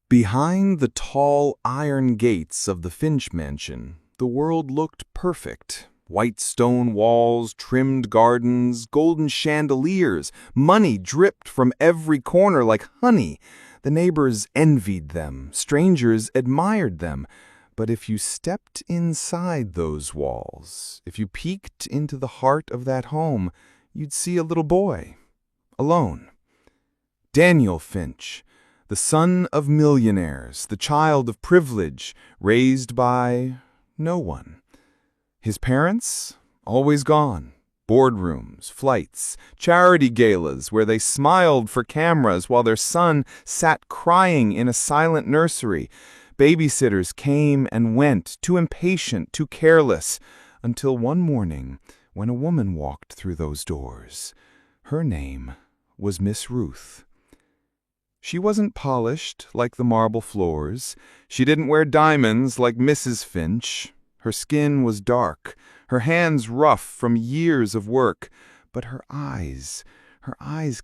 Behind the tall iron gates of the Finch Mansion, the world looked perfect. White stone walls, trimmed gardens, golden chandeliers, money dripped from every corner like honey. The neighbors envied them, strangers admired them. But if you stepped inside those walls, if you peeked into the heart of that home, you'd see a little boy, alone. Daniel Finch, the son of millionaires, the child of privilege, raised by no one. His parents, always gone. Boardrooms, flights, charity galas where they smiled for cameras while their son sat crying in a silent nursery. Babysitters came and went, too impatient, too careless, until one morning when a woman walked through those doors. Her name was Miss Ruth. She wasn't polished like the marble floors. She didn't wear diamonds like Mrs. Finch. Her skin was dark, her hands rough from years of work. But her eyes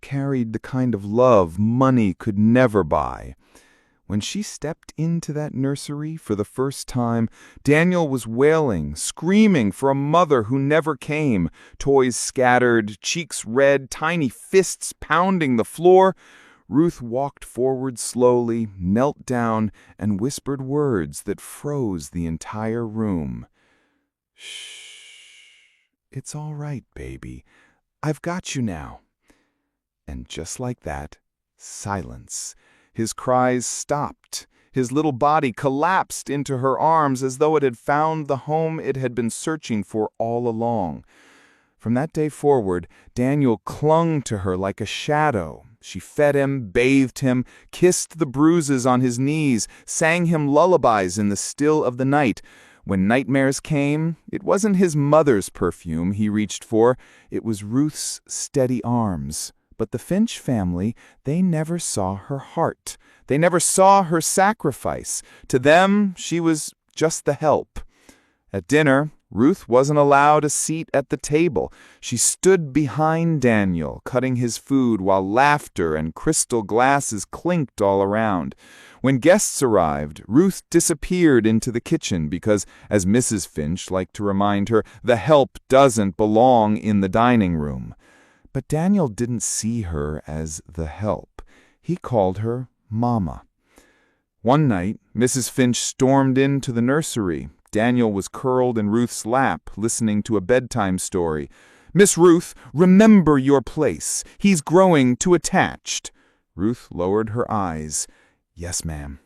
carried the kind of love money could never buy. When she stepped into that nursery for the first time, Daniel was wailing, screaming for a mother who never came. Toys scattered, cheeks red, tiny fists pounding the floor. Ruth walked forward slowly, knelt down, and whispered words that froze the entire room. "Shh, it's all right, baby. I've got you now." And just like that, silence. His cries stopped. His little body collapsed into her arms as though it had found the home it had been searching for all along. From that day forward, Daniel clung to her like a shadow. She fed him, bathed him, kissed the bruises on his knees, sang him lullabies in the still of the night. When nightmares came, it wasn't his mother's perfume he reached for, it was Ruth's steady arms. But the Finch family, they never saw her heart. They never saw her sacrifice. To them, she was just the help. At dinner, Ruth wasn't allowed a seat at the table. She stood behind Daniel, cutting his food while laughter and crystal glasses clinked all around. When guests arrived, Ruth disappeared into the kitchen because, as Mrs. Finch liked to remind her, the help doesn't belong in the dining room. But Daniel didn't see her as the help. He called her Mama. One night, Mrs. Finch stormed into the nursery. Daniel was curled in Ruth's lap, listening to a bedtime story. "Miss Ruth, remember your place. He's growing too attached." Ruth lowered her eyes. "Yes, ma'am."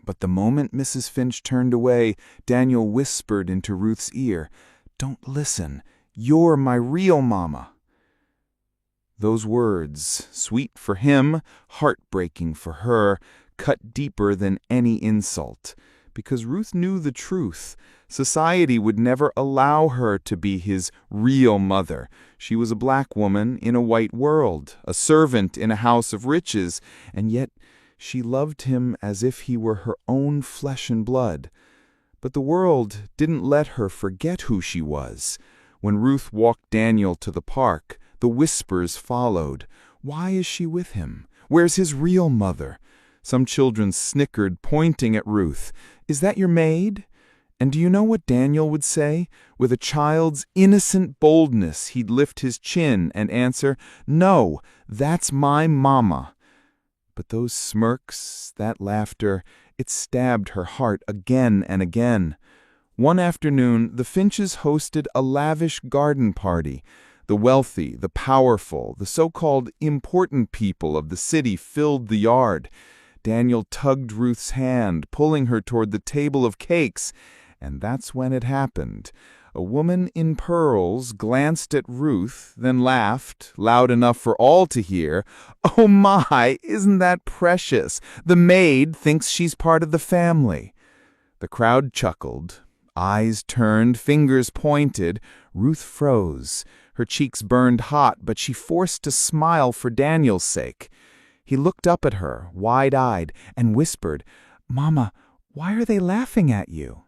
But the moment Mrs. Finch turned away, Daniel whispered into Ruth's ear, "Don't listen. You're my real mama." Those words, sweet for him, heartbreaking for her, cut deeper than any insult. Because Ruth knew the truth. Society would never allow her to be his real mother. She was a black woman in a white world, a servant in a house of riches, and yet she loved him as if he were her own flesh and blood. But the world didn't let her forget who she was. When Ruth walked Daniel to the park, the whispers followed. Why is she with him? Where's his real mother? Some children snickered, pointing at Ruth. "Is that your maid?" And do you know what Daniel would say? With a child's innocent boldness, he'd lift his chin and answer, "No, that's my mama." But those smirks, that laughter, it stabbed her heart again and again. One afternoon, the Finches hosted a lavish garden party. The wealthy, the powerful, the so-called important people of the city filled the yard. Daniel tugged Ruth's hand, pulling her toward the table of cakes, and that's when it happened. A woman in pearls glanced at Ruth, then laughed, loud enough for all to hear. "Oh my, isn't that precious? The maid thinks she's part of the family." The crowd chuckled. Eyes turned, fingers pointed. Ruth froze. Her cheeks burned hot, but she forced a smile for Daniel's sake. He looked up at her, wide-eyed, and whispered, "Mama, why are they laughing at you?"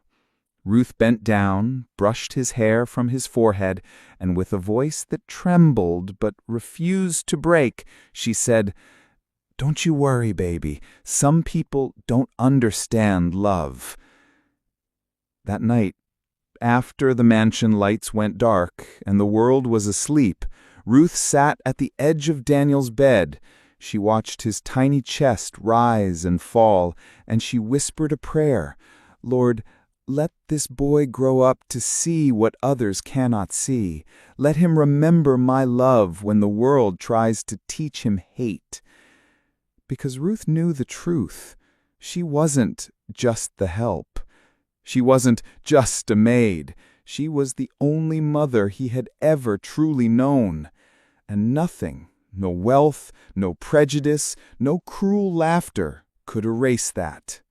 Ruth bent down, brushed his hair from his forehead, and with a voice that trembled but refused to break, she said, Don't you worry, baby. Some people don't understand love. That night, after the mansion lights went dark and the world was asleep, Ruth sat at the edge of Daniel's bed. She watched his tiny chest rise and fall, and she whispered a prayer. Lord, let this boy grow up to see what others cannot see. Let him remember my love when the world tries to teach him hate. Because Ruth knew the truth. She wasn't just the help. She wasn't just a maid. She was the only mother he had ever truly known. And nothing, no wealth, no prejudice, no cruel laughter could erase that.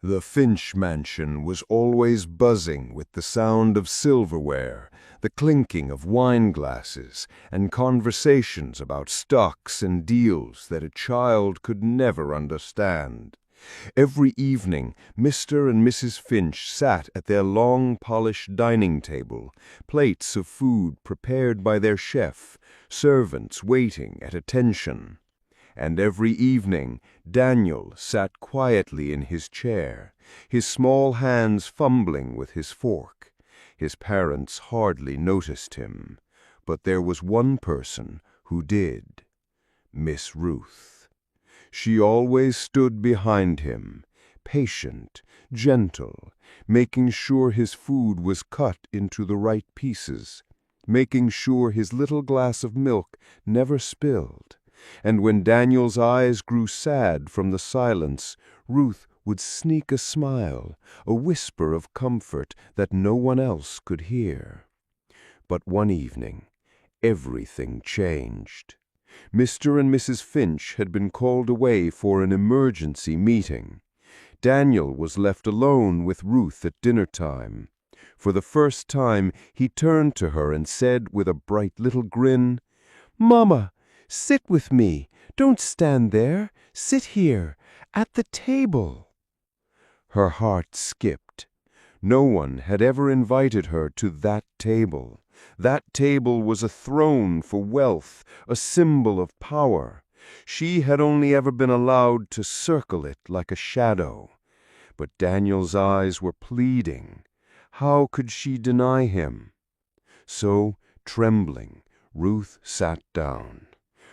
The Finch Mansion was always buzzing with the sound of silverware, the clinking of wine glasses, and conversations about stocks and deals that a child could never understand. Every evening, Mr. and Mrs. Finch sat at their long, polished dining table, plates of food prepared by their chef, servants waiting at attention. And every evening Daniel sat quietly in his chair, his small hands fumbling with his fork. His parents hardly noticed him, but there was one person who did: Miss Ruth. She always stood behind him, patient, gentle, making sure his food was cut into the right pieces, making sure his little glass of milk never spilled. And when Daniel's eyes grew sad from the silence, Ruth would sneak a smile, a whisper of comfort that no one else could hear. But one evening, everything changed. Mr. and Mrs. Finch had been called away for an emergency meeting. Daniel was left alone with Ruth at dinner time. For the first time, he turned to her and said with a bright little grin, "Mama, sit with me. Don't stand there. Sit here, at the table." Her heart skipped. No one had ever invited her to that table. That table was a throne for wealth, a symbol of power. She had only ever been allowed to circle it like a shadow. But Daniel's eyes were pleading. How could she deny him? So, trembling, Ruth sat down.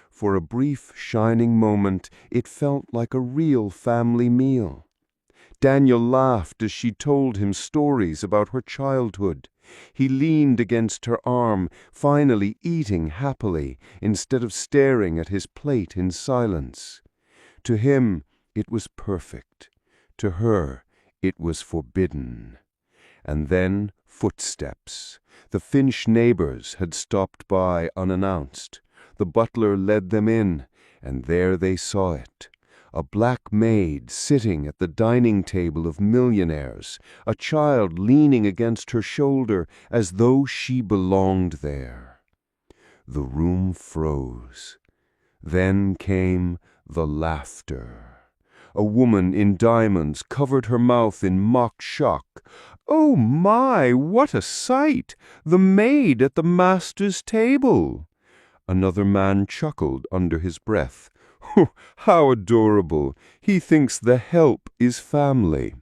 For a brief, shining moment, it felt like a real family meal. Daniel laughed as she told him stories about her childhood. He leaned against her arm, finally eating happily, instead of staring at his plate in silence. To him, it was perfect. To her, it was forbidden. And then footsteps. The Finch neighbors had stopped by unannounced. The butler led them in, and there they saw it. A black maid sitting at the dining table of millionaires, a child leaning against her shoulder as though she belonged there. The room froze. Then came the laughter. A woman in diamonds covered her mouth in mock shock. "Oh my, what a sight! The maid at the master's table!" Another man chuckled under his breath. "How adorable! He thinks the help is family."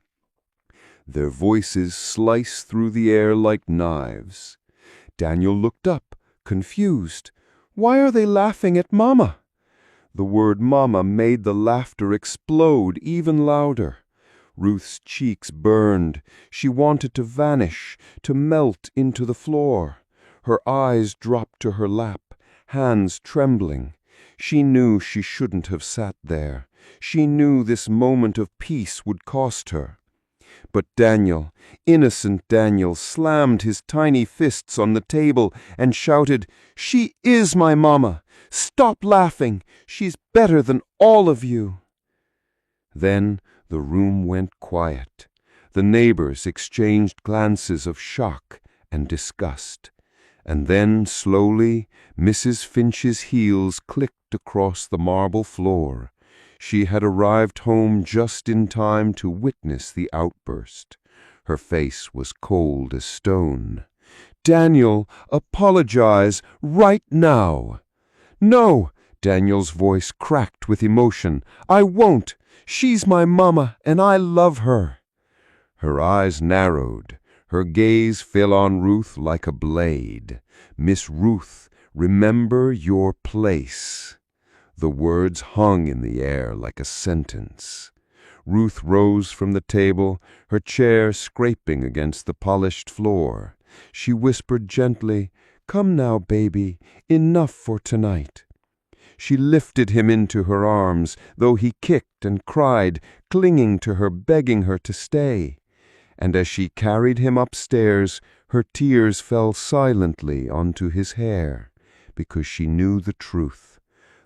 Their voices sliced through the air like knives. Daniel looked up, confused. "Why are they laughing at Mama?" The word Mama made the laughter explode even louder. Ruth's cheeks burned. She wanted to vanish, to melt into the floor. Her eyes dropped to her lap, hands trembling. She knew she shouldn't have sat there. She knew this moment of peace would cost her. But Daniel, innocent Daniel, slammed his tiny fists on the table and shouted, "She is my Mama! Stop laughing! She's better than all of you!" Then the room went quiet. The neighbors exchanged glances of shock and disgust. And then, slowly, Mrs. Finch's heels clicked across the marble floor. She had arrived home just in time to witness the outburst. Her face was cold as stone. "Daniel, apologize right now." "No, Daniel's voice cracked with emotion. "I won't! She's my mama, and I love her." Her eyes narrowed. Her gaze fell on Ruth like a blade. "Miss Ruth, remember your place." The words hung in the air like a sentence. Ruth rose from the table, her chair scraping against the polished floor. She whispered gently, "Come now, baby, enough for tonight." She lifted him into her arms, though he kicked and cried, clinging to her, begging her to stay. And as she carried him upstairs, her tears fell silently onto his hair, because she knew the truth.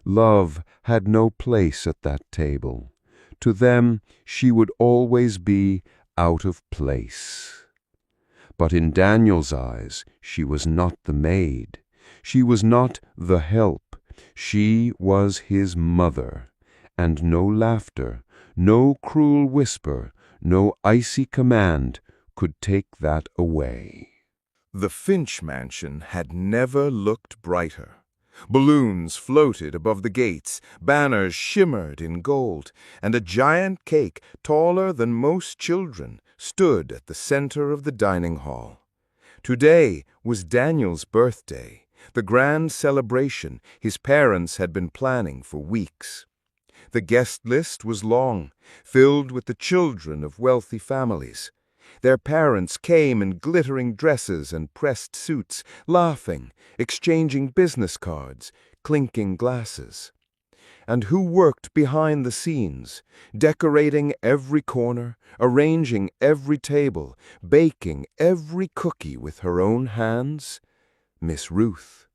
Love had no place at that table. To them, she would always be out of place. But in Daniel's eyes, she was not the maid. She was not the help. She was his mother, and no laughter, no cruel whisper, no icy command could take that away. The Finch Mansion had never looked brighter. Balloons floated above the gates, banners shimmered in gold, and a giant cake, taller than most children, stood at the center of the dining hall. Today was Daniel's birthday, the grand celebration his parents had been planning for weeks. The guest list was long, filled with the children of wealthy families. Their parents came in glittering dresses and pressed suits, laughing, exchanging business cards, clinking glasses. And who worked behind the scenes, decorating every corner, arranging every table, baking every cookie with her own hands? Miss Ruth.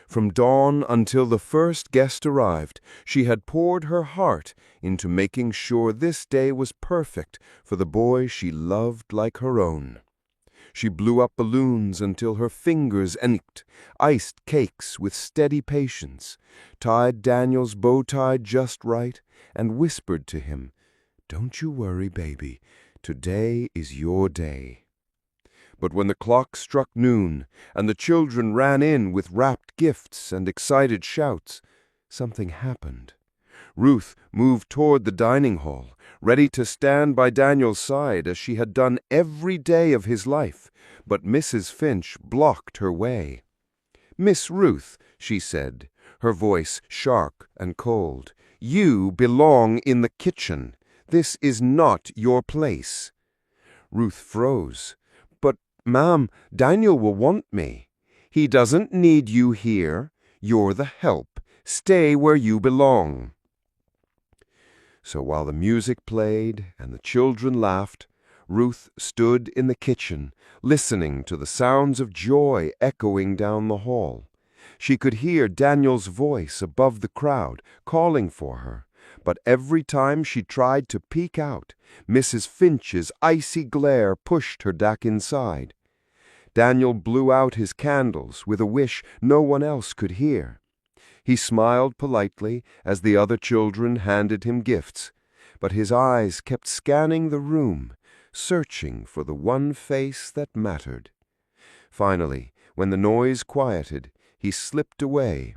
From dawn until the first guest arrived, she had poured her heart into making sure this day was perfect for the boy she loved like her own. She blew up balloons until her fingers ached, iced cakes with steady patience, tied Daniel's bow tie just right, and whispered to him, "Don't you worry, baby. Today is your day." But when the clock struck noon, and the children ran in with wrapped gifts and excited shouts, something happened. Ruth moved toward the dining hall, ready to stand by Daniel's side as she had done every day of his life, but Mrs. Finch blocked her way. "Miss Ruth," she said, her voice sharp and cold, "you belong in the kitchen. This is not your place." Ruth froze. "But, ma'am, Daniel will want me." "He doesn't need you here. You're the help. Stay where you belong." So while the music played and the children laughed, Ruth stood in the kitchen, listening to the sounds of joy echoing down the hall. She could hear Daniel's voice above the crowd, calling for her, but every time she tried to peek out, Mrs. Finch's icy glare pushed her back inside. Daniel blew out his candles with a wish no one else could hear. He smiled politely as the other children handed him gifts, but his eyes kept scanning the room, searching for the one face that mattered. Finally, when the noise quieted, he slipped away.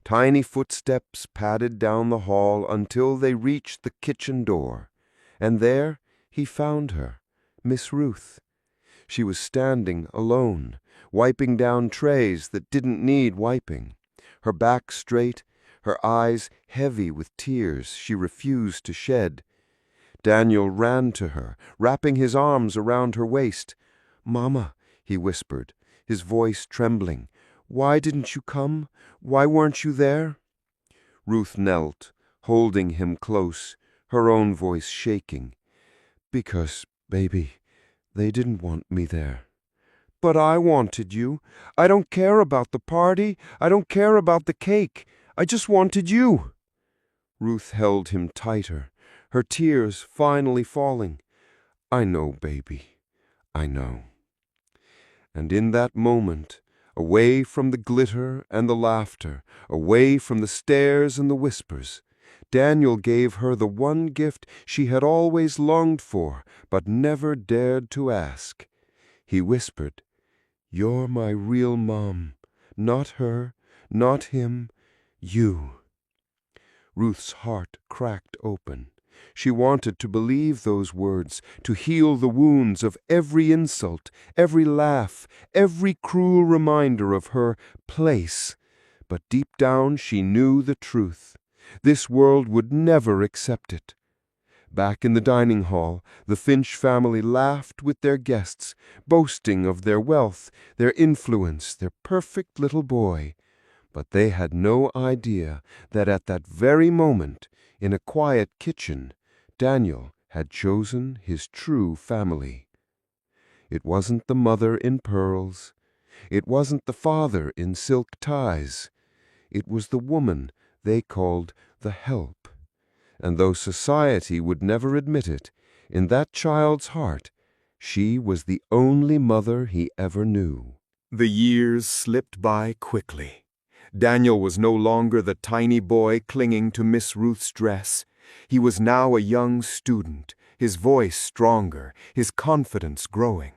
Tiny footsteps padded down the hall until they reached the kitchen door, and there he found her, Miss Ruth. She was standing alone, wiping down trays that didn't need wiping, her back straight, her eyes heavy with tears she refused to shed. Daniel ran to her, wrapping his arms around her waist. "Mama," he whispered, his voice trembling, "why didn't you come? Why weren't you there?" Ruth knelt, holding him close, her own voice shaking. "Because, baby, they didn't want me there." "But I wanted you. I don't care about the party. I don't care about the cake. I just wanted you." Ruth held him tighter, her tears finally falling. "I know, baby. I know." And in that moment, away from the glitter and the laughter, away from the stares and the whispers, Daniel gave her the one gift she had always longed for but never dared to ask. He whispered, "You're my real mom. Not her, not him, you." Ruth's heart cracked open. She wanted to believe those words, to heal the wounds of every insult, every laugh, every cruel reminder of her place. But deep down she knew the truth. This world would never accept it. Back in the dining hall, the Finch family laughed with their guests, boasting of their wealth, their influence, their perfect little boy. But they had no idea that at that very moment, in a quiet kitchen, Daniel had chosen his true family. It wasn't the mother in pearls. It wasn't the father in silk ties. It was the woman they called the help. And though society would never admit it, in that child's heart, she was the only mother he ever knew. The years slipped by quickly. Daniel was no longer the tiny boy clinging to Miss Ruth's dress. He was now a young student, his voice stronger, his confidence growing.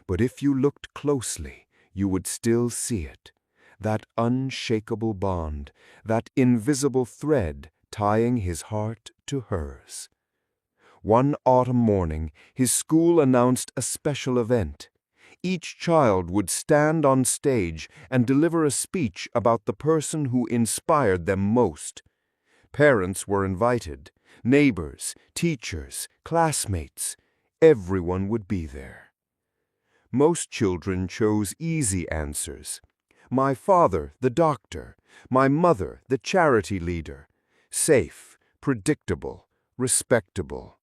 But if you looked closely, you would still see it. That unshakable bond, that invisible thread tying his heart to hers. One autumn morning, his school announced a special event. Each child would stand on stage and deliver a speech about the person who inspired them most. Parents were invited, neighbors, teachers, classmates. Everyone would be there. Most children chose easy answers. My father, the doctor. My mother, the charity leader. Safe, predictable, respectable.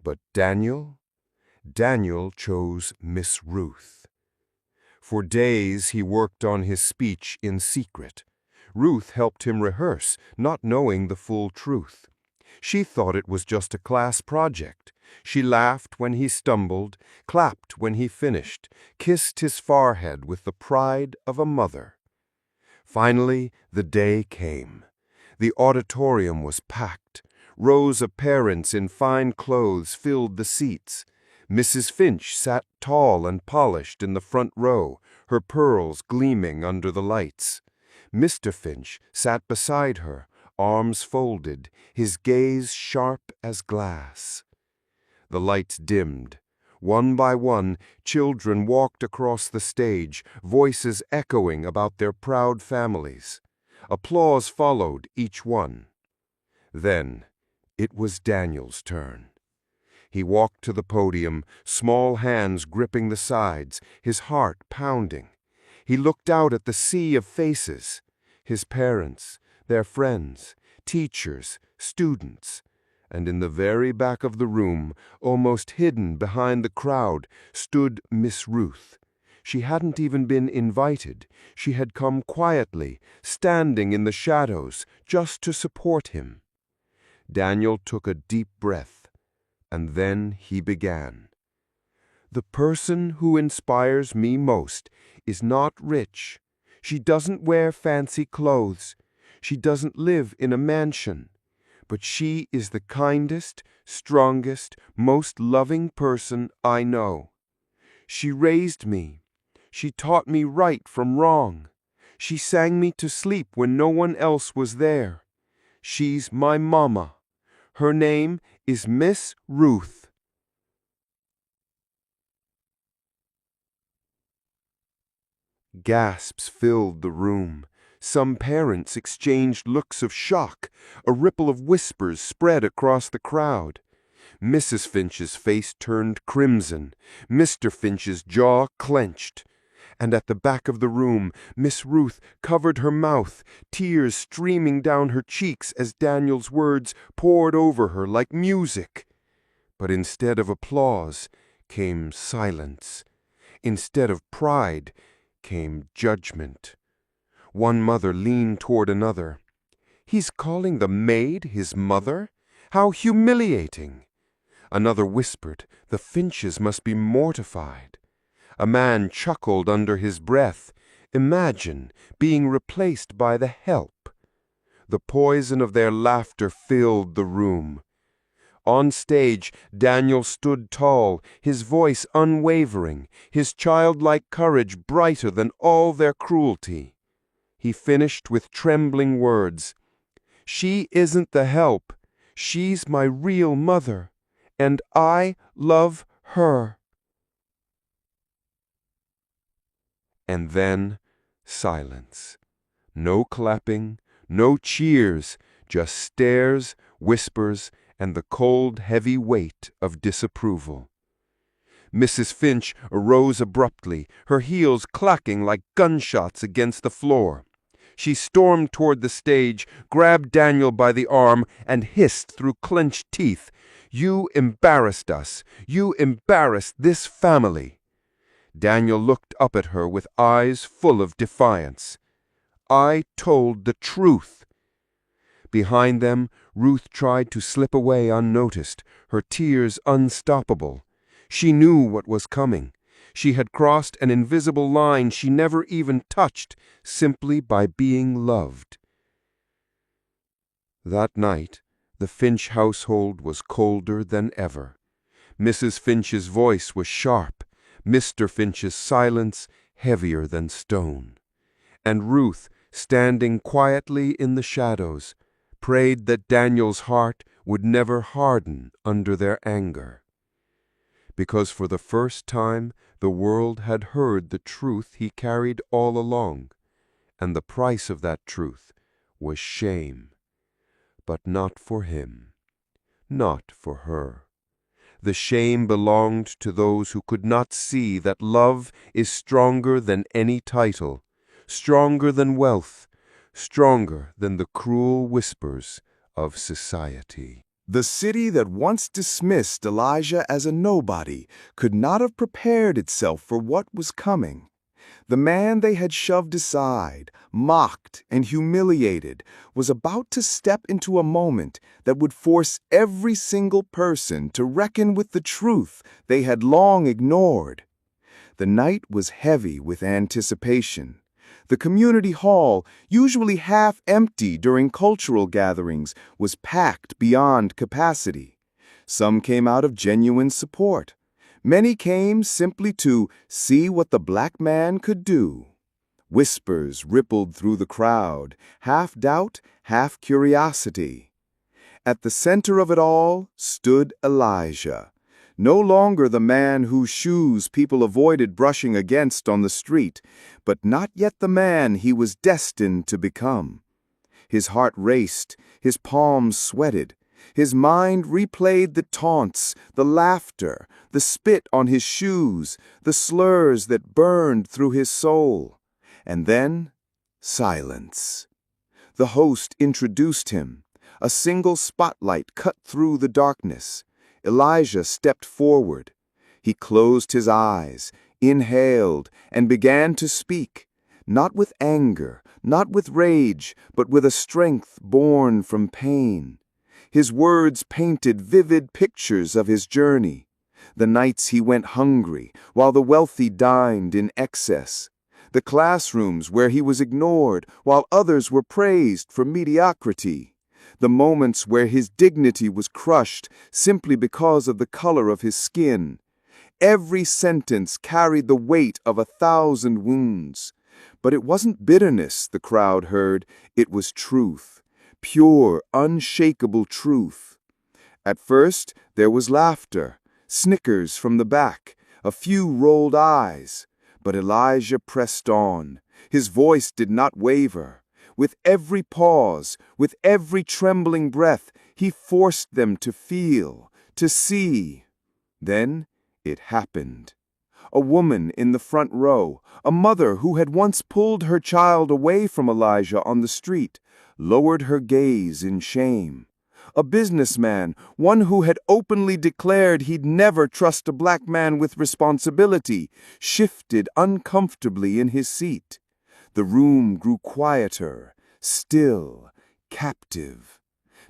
But Daniel chose Miss Ruth. For days he worked on his speech in secret. Ruth helped him rehearse, not knowing the full truth. She thought it was just a class project. She laughed when he stumbled, clapped when he finished, kissed his forehead with the pride of a mother. Finally, the day came. The auditorium was packed. Rows of parents in fine clothes filled the seats. Mrs. Finch sat tall and polished in the front row, her pearls gleaming under the lights. Mr. Finch sat beside her, arms folded, his gaze sharp as glass. The lights dimmed. One by one, children walked across the stage, voices echoing about their proud families. Applause followed each one. Then it was Daniel's turn. He walked to the podium, small hands gripping the sides, his heart pounding. He looked out at the sea of faces, his parents, their friends, teachers, students, and in the very back of the room, almost hidden behind the crowd, stood Miss Ruth. She hadn't even been invited. She had come quietly, standing in the shadows, just to support him. Daniel took a deep breath, and then he began. The person who inspires me most is not rich. She doesn't wear fancy clothes. She doesn't live in a mansion. But she is the kindest, strongest, most loving person I know. She raised me. She taught me right from wrong. She sang me to sleep when no one else was there. She's my mama. Her name is Miss Ruth. Gasps filled the room. Some parents exchanged looks of shock. A ripple of whispers spread across the crowd. Mrs. Finch's face turned crimson. Mr. Finch's jaw clenched. And at the back of the room, Miss Ruth covered her mouth, tears streaming down her cheeks as Daniel's words poured over her like music. But instead of applause came silence. Instead of pride came judgment. One mother leaned toward another. He's calling the maid his mother? How humiliating! Another whispered, the Finches must be mortified. A man chuckled under his breath. Imagine being replaced by the help. The poison of their laughter filled the room. On stage, Daniel stood tall, his voice unwavering, his childlike courage brighter than all their cruelty. He finished with trembling words. She isn't the help. She's my real mother, and I love her." And then silence. No clapping, no cheers, just stares, whispers, and the cold, heavy weight of disapproval. Mrs. Finch arose abruptly, her heels clacking like gunshots against the floor. She stormed toward the stage, grabbed Daniel by the arm, and hissed through clenched teeth, "You embarrassed us. You embarrassed this family." Daniel looked up at her with eyes full of defiance. "I told the truth." Behind them, Ruth tried to slip away unnoticed, her tears unstoppable. She knew what was coming. She had crossed an invisible line she never even touched, simply by being loved. That night, the Finch household was colder than ever. Mrs. Finch's voice was sharp, Mr. Finch's silence heavier than stone. And Ruth, standing quietly in the shadows, prayed that Daniel's heart would never harden under their anger. Because for the first time the world had heard the truth he carried all along, and the price of that truth was shame. But not for him, not for her. The shame belonged to those who could not see that love is stronger than any title, stronger than wealth, stronger than the cruel whispers of society. The city that once dismissed Elijah as a nobody could not have prepared itself for what was coming. The man they had shoved aside, mocked, and humiliated was about to step into a moment that would force every single person to reckon with the truth they had long ignored. The night was heavy with anticipation. The community hall, usually half empty during cultural gatherings, was packed beyond capacity. Some came out of genuine support. Many came simply to see what the black man could do. Whispers rippled through the crowd, half doubt, half curiosity. At the center of it all stood Elijah, no longer the man whose shoes people avoided brushing against on the street, but not yet the man he was destined to become. His heart raced, his palms sweated. His mind replayed the taunts, the laughter, the spit on his shoes, the slurs that burned through his soul. And then, silence. The host introduced him. A single spotlight cut through the darkness. Elijah stepped forward. He closed his eyes, inhaled, and began to speak, not with anger, not with rage, but with a strength born from pain. His words painted vivid pictures of his journey, the nights he went hungry while the wealthy dined in excess, the classrooms where he was ignored while others were praised for mediocrity, the moments where his dignity was crushed simply because of the color of his skin. Every sentence carried the weight of 1,000 wounds. But it wasn't bitterness the crowd heard, it was truth, pure, unshakable truth. At first, there was laughter, snickers from the back, a few rolled eyes. But Elijah pressed on. His voice did not waver. With every pause, with every trembling breath, he forced them to feel, to see. Then it happened. A woman in the front row, a mother who had once pulled her child away from Elijah on the street, lowered her gaze in shame. A businessman, one who had openly declared he'd never trust a black man with responsibility, shifted uncomfortably in his seat. The room grew quieter, still, captive.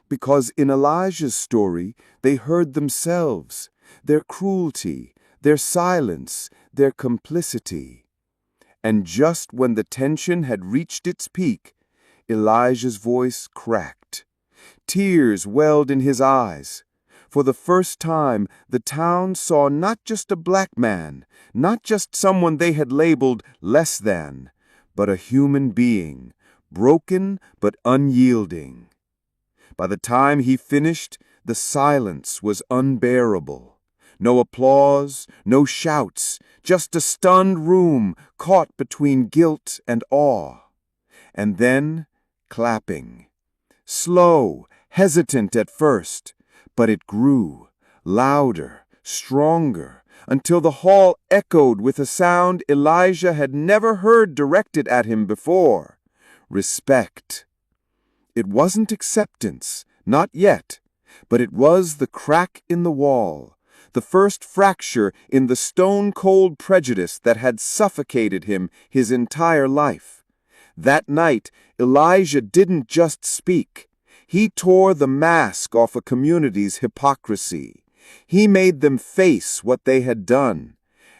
Because in Elijah's story, they heard themselves, their cruelty, their silence, their complicity. And just when the tension had reached its peak, Elijah's voice cracked. Tears welled in his eyes. For the first time, the town saw not just a black man, not just someone they had labeled less than, but a human being, broken but unyielding. By the time he finished, the silence was unbearable. No applause, no shouts, just a stunned room caught between guilt and awe. And then, clapping. Slow, hesitant at first, but it grew, louder, stronger, until the hall echoed with a sound Elijah had never heard directed at him before. Respect. It wasn't acceptance, not yet, but it was the crack in the wall, the first fracture in the stone-cold prejudice that had suffocated him his entire life. That night, Elijah didn't just speak. He tore the mask off a community's hypocrisy. He made them face what they had done.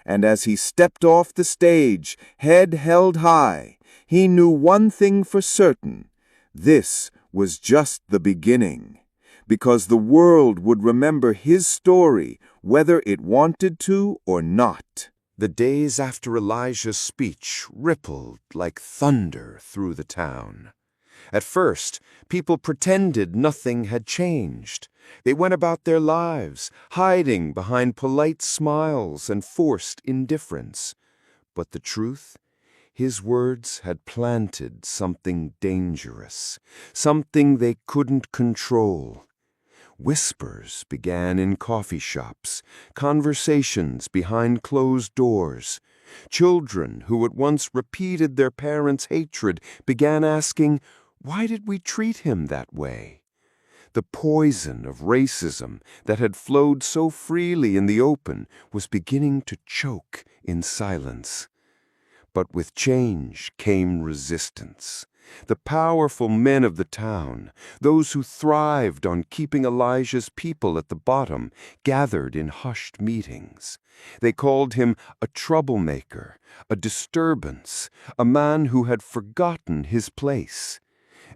And as he stepped off the stage, head held high, he knew one thing for certain. This was just the beginning. Because the world would remember his story, whether it wanted to or not. The days after Elijah's speech rippled like thunder through the town. At first, people pretended nothing had changed. They went about their lives, hiding behind polite smiles and forced indifference. But the truth? His words had planted something dangerous, something they couldn't control. Whispers began in coffee shops, conversations behind closed doors. Children who at once repeated their parents' hatred began asking, "Why did we treat him that way?" The poison of racism that had flowed so freely in the open was beginning to choke in silence. But with change came resistance. The powerful men of the town, those who thrived on keeping Elijah's people at the bottom, gathered in hushed meetings. They called him a troublemaker, a disturbance, a man who had forgotten his place.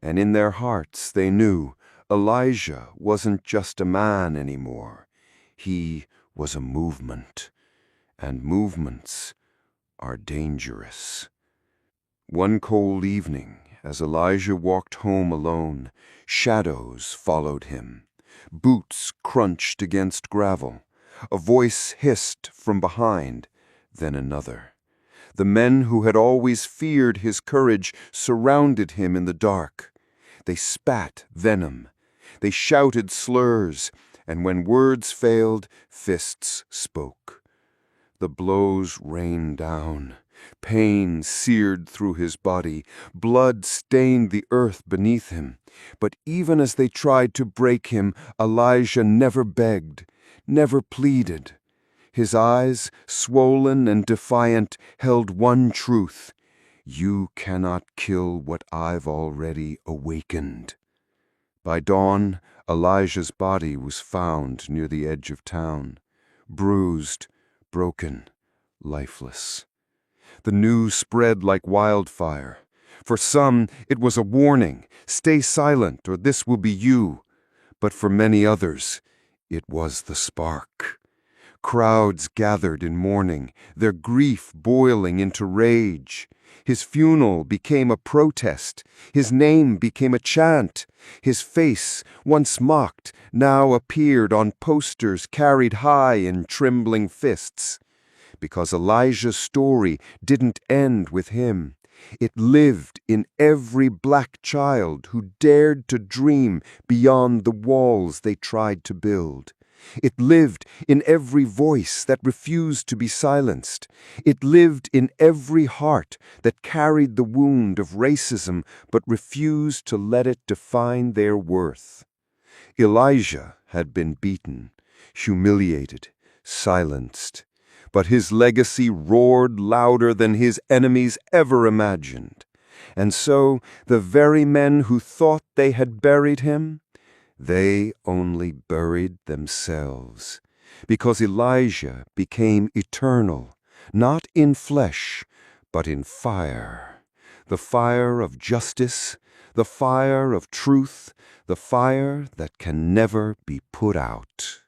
And in their hearts they knew Elijah wasn't just a man anymore. He was a movement. And movements are dangerous. One cold evening, as Elijah walked home alone, shadows followed him. Boots crunched against gravel. A voice hissed from behind, then another. The men who had always feared his courage surrounded him in the dark. They spat venom. They shouted slurs, and when words failed, fists spoke. The blows rained down. Pain seared through his body. Blood stained the earth beneath him. But even as they tried to break him, Elijah never begged, never pleaded. His eyes, swollen and defiant, held one truth: "You cannot kill what I've already awakened." By dawn, Elijah's body was found near the edge of town, bruised, broken, lifeless. The news spread like wildfire. For some, it was a warning: stay silent or this will be you. But for many others, it was the spark. Crowds gathered in mourning, their grief boiling into rage. His funeral became a protest. His name became a chant. His face, once mocked, now appeared on posters carried high in trembling fists. Because Elijah's story didn't end with him. It lived in every black child who dared to dream beyond the walls they tried to build. It lived in every voice that refused to be silenced. It lived in every heart that carried the wound of racism but refused to let it define their worth. Elijah had been beaten, humiliated, silenced. But his legacy roared louder than his enemies ever imagined. And so the very men who thought they had buried him, they only buried themselves. Because Elijah became eternal, not in flesh, but in fire. The fire of justice, the fire of truth, the fire that can never be put out.